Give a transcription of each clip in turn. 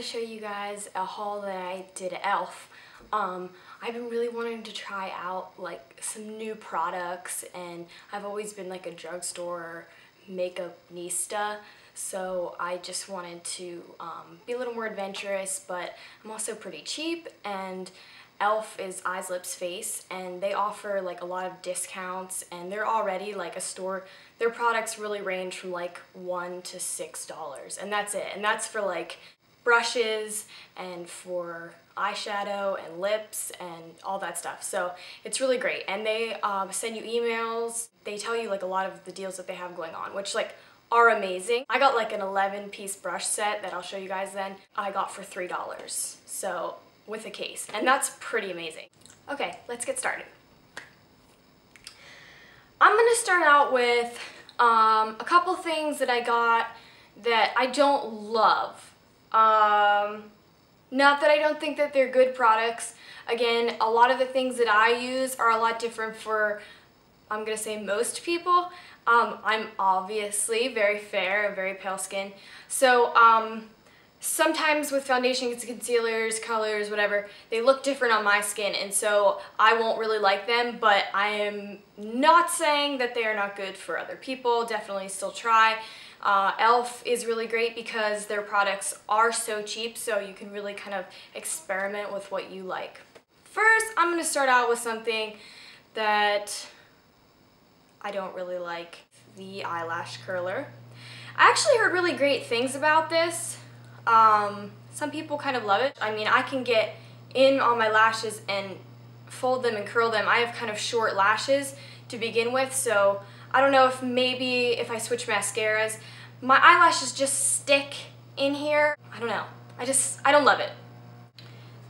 show you guys a haul that I did at e.l.f. I've been really wanting to try out like some new products, and I've always been like a drugstore makeup-nista, so I just wanted to be a little more adventurous, but I'm also pretty cheap, and e.l.f. is Eyes, Lips, Face, and they offer like a lot of discounts, and they're already like a store. Their products really range from like $1 to $6, and that's it. And that's for like brushes and for eyeshadow and lips and all that stuff. So it's really great, and they send you emails. They tell you like a lot of the deals that they have going on, which like are amazing. I got like an 11-piece brush set that I'll show you guys then. I got for $3, so with a case, and that's pretty amazing. Okay, let's get started. I'm gonna start out with a couple things that I got that I don't love. Not that I don't think that they're good products. Again, a lot of the things that I use are a lot different for, I'm gonna say, most people. I'm obviously very fair, very pale skin, so sometimes with foundations, concealers, colors, whatever, they look different on my skin, and so I won't really like them, but I am not saying that they are not good for other people. Definitely still try. e.l.f. is really great because their products are so cheap, so you can really kind of experiment with what you like. First, I'm going to start out with something that I don't really like, the Eyelash Curler. I actually heard really great things about this. Some people kind of love it. I mean, I can get in on my lashes and fold them and curl them. I have kind of short lashes to begin with, so I don't know if maybe if I switch mascaras, my eyelashes just stick in here. I don't know. I don't love it.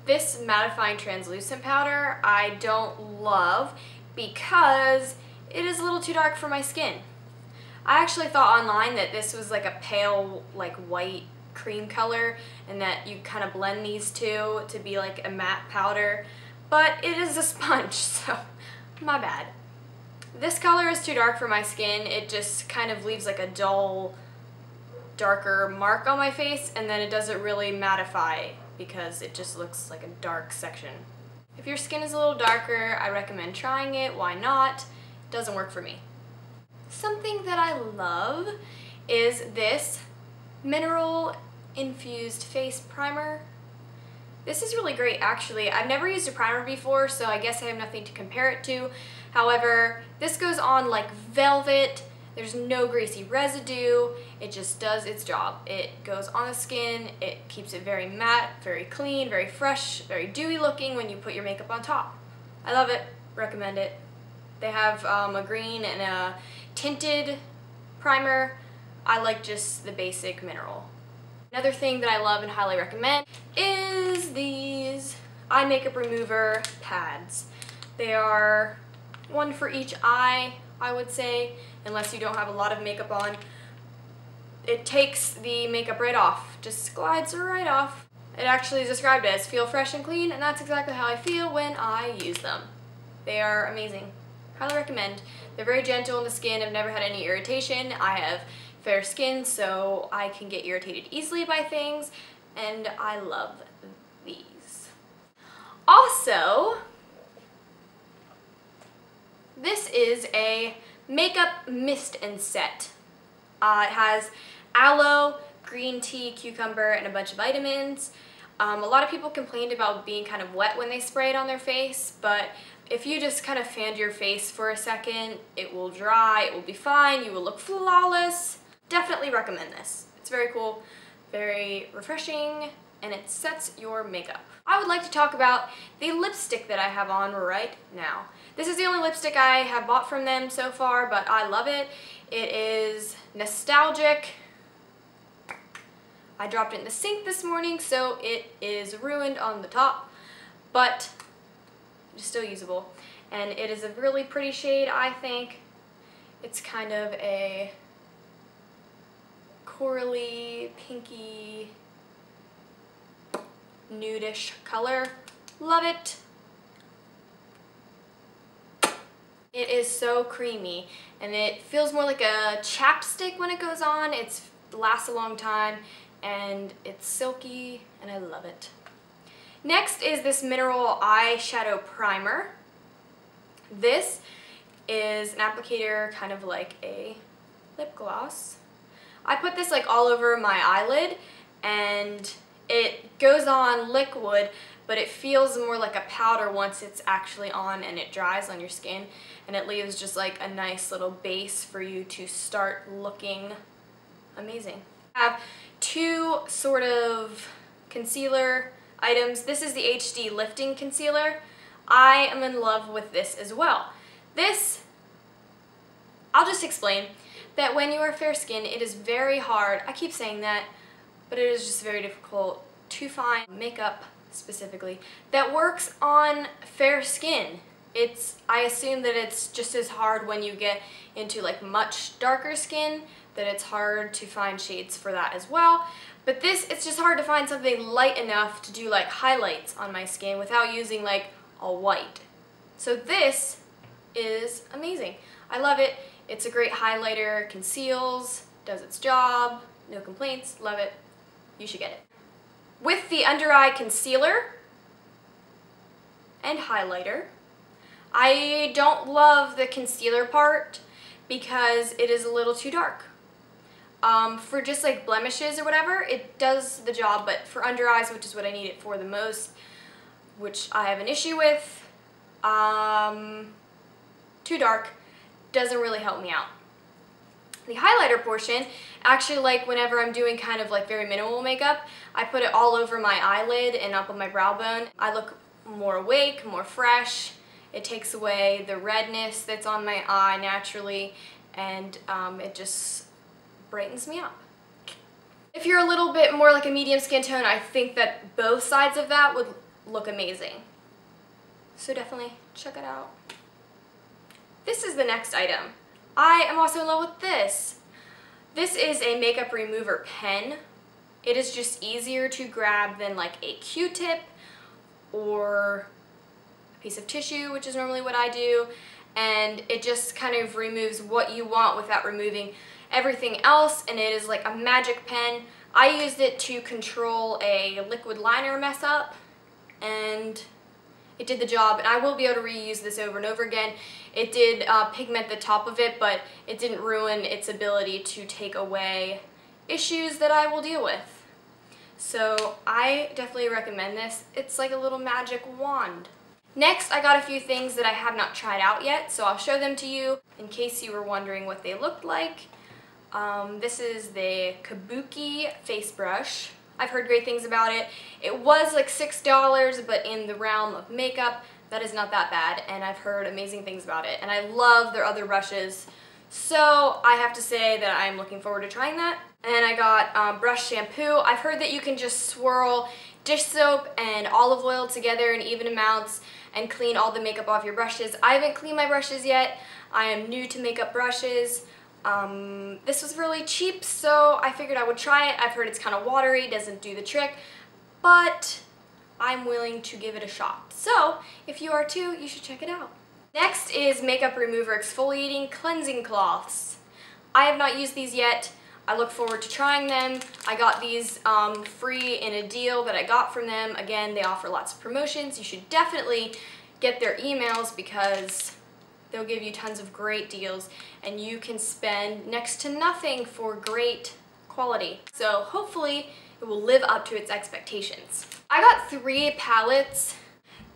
This mattifying translucent powder I don't love because it is a little too dark for my skin. I actually thought online that this was like a pale, like white cream color, and that you kind of blend these two to be like a matte powder, but it is a sponge, so my bad. This color is too dark for my skin. It just kind of leaves like a dull, darker mark on my face, and then it doesn't really mattify because it just looks like a dark section. If your skin is a little darker, I recommend trying it. Why not? It doesn't work for me. Something that I love is this Mineral Infused Face Primer. This is really great, actually. I've never used a primer before, so I guess I have nothing to compare it to. However, this goes on like velvet. There's no greasy residue. It just does its job. It goes on the skin. It keeps it very matte, very clean, very fresh, very dewy looking when you put your makeup on top. I love it. Recommend it. They have a green and a tinted primer. I like just the basic mineral. Another thing that I love and highly recommend is these eye makeup remover pads. They are one for each eye, I would say, unless you don't have a lot of makeup on. It takes the makeup right off, just glides right off. It actually is described as feel fresh and clean, and that's exactly how I feel when I use them. They are amazing. Highly recommend. They're very gentle on the skin. I've never had any irritation. I have fair skin, so I can get irritated easily by things, and I love these. Also, this is a makeup mist and set. It has aloe, green tea, cucumber, and a bunch of vitamins. A lot of people complained about being kind of wet when they spray it on their face, but if you just kind of fanned your face for a second, it will dry, it will be fine, you will look flawless. Definitely recommend this. It's very cool, very refreshing, and it sets your makeup. I would like to talk about the lipstick that I have on right now. This is the only lipstick I have bought from them so far, but I love it. It is nostalgic. I dropped it in the sink this morning, so it is ruined on the top, but it's still usable. And it is a really pretty shade, I think. It's kind of a corally, pinky, nudish color. Love it. It is so creamy, and it feels more like a chapstick when it goes on. It lasts a long time, and it's silky and I love it. Next is this mineral eyeshadow primer. This is an applicator kind of like a lip gloss. I put this like all over my eyelid and it goes on liquid, but it feels more like a powder once it's actually on and it dries on your skin, and it leaves just like a nice little base for you to start looking amazing. I have two sort of concealer items. This is the HD Lifting Concealer. I am in love with this as well. This, I'll just explain that when you are fair skin, it is very hard, I keep saying that, but it is just very difficult to find makeup specifically that works on fair skin. I assume that it's just as hard when you get into like much darker skin, that it's hard to find shades for that as well. But this, it's just hard to find something light enough to do like highlights on my skin without using like a white. So this is amazing. I love it. It's a great highlighter, conceals, does its job, no complaints, love it. You should get it. With the under eye concealer and highlighter, I don't love the concealer part because it is a little too dark. For just like blemishes or whatever, it does the job, but for under eyes, which is what I need it for the most, which I have an issue with, too dark, doesn't really help me out. The highlighter portion, actually, like whenever I'm doing kind of like very minimal makeup, I put it all over my eyelid and up on my brow bone. I look more awake, more fresh. It takes away the redness that's on my eye naturally, and it just brightens me up. If you're a little bit more like a medium skin tone, I think that both sides of that would look amazing. So definitely check it out. This is the next item. I am also in love with this. This is a makeup remover pen. It is just easier to grab than like a Q-tip or a piece of tissue, which is normally what I do, and it just kind of removes what you want without removing everything else, and it is like a magic pen. I used it to control a liquid liner mess up, and it did the job, and I will be able to reuse this over and over again. It did pigment the top of it, but it didn't ruin its ability to take away issues that I will deal with. So I definitely recommend this. It's like a little magic wand. Next, I got a few things that I have not tried out yet, so I'll show them to you in case you were wondering what they looked like. This is the Kabuki face brush. I've heard great things about it. It was like $6, but in the realm of makeup, that is not that bad, and I've heard amazing things about it. And I love their other brushes, so I have to say that I'm looking forward to trying that. And I got brush shampoo. I've heard that you can just swirl dish soap and olive oil together in even amounts and clean all the makeup off your brushes. I haven't cleaned my brushes yet. I am new to makeup brushes. This was really cheap, so I figured I would try it. I've heard it's kind of watery, doesn't do the trick, but I'm willing to give it a shot. So if you are too, you should check it out. Next is Makeup Remover Exfoliating Cleansing Cloths. I have not used these yet. I look forward to trying them. I got these free in a deal that I got from them. Again, they offer lots of promotions. You should definitely get their emails because they'll give you tons of great deals, and you can spend next to nothing for great quality. So hopefully it will live up to its expectations. I got 3 palettes.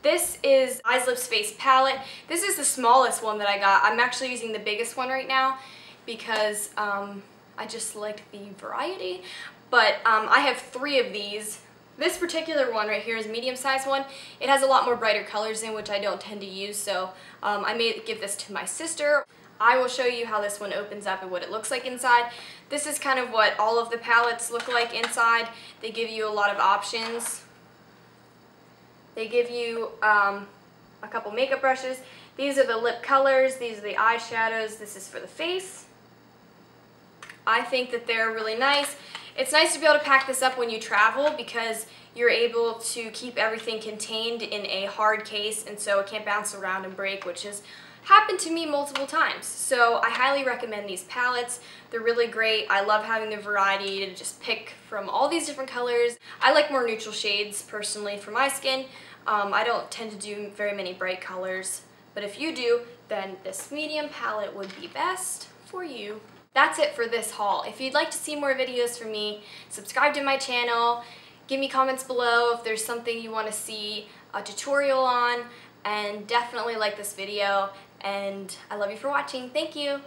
This is Eyes Lips Face palette. This is the smallest one that I got. I'm actually using the biggest one right now because I just like the variety. But I have 3 of these. This particular one right here is a medium-sized one. It has a lot more brighter colors in, which I don't tend to use, so I may give this to my sister. I will show you how this one opens up and what it looks like inside. This is kind of what all of the palettes look like inside. They give you a lot of options. They give you a couple makeup brushes. These are the lip colors. These are the eyeshadows. This is for the face. I think that they're really nice. It's nice to be able to pack this up when you travel because you're able to keep everything contained in a hard case, and so it can't bounce around and break, which is happened to me multiple times. So I highly recommend these palettes. They're really great. I love having the variety to just pick from all these different colors. I like more neutral shades personally for my skin. I don't tend to do very many bright colors, but if you do, then this medium palette would be best for you. That's it for this haul. If you'd like to see more videos from me, subscribe to my channel, give me comments below if there's something you want to see a tutorial on, and definitely like this video, and I love you for watching. Thank you!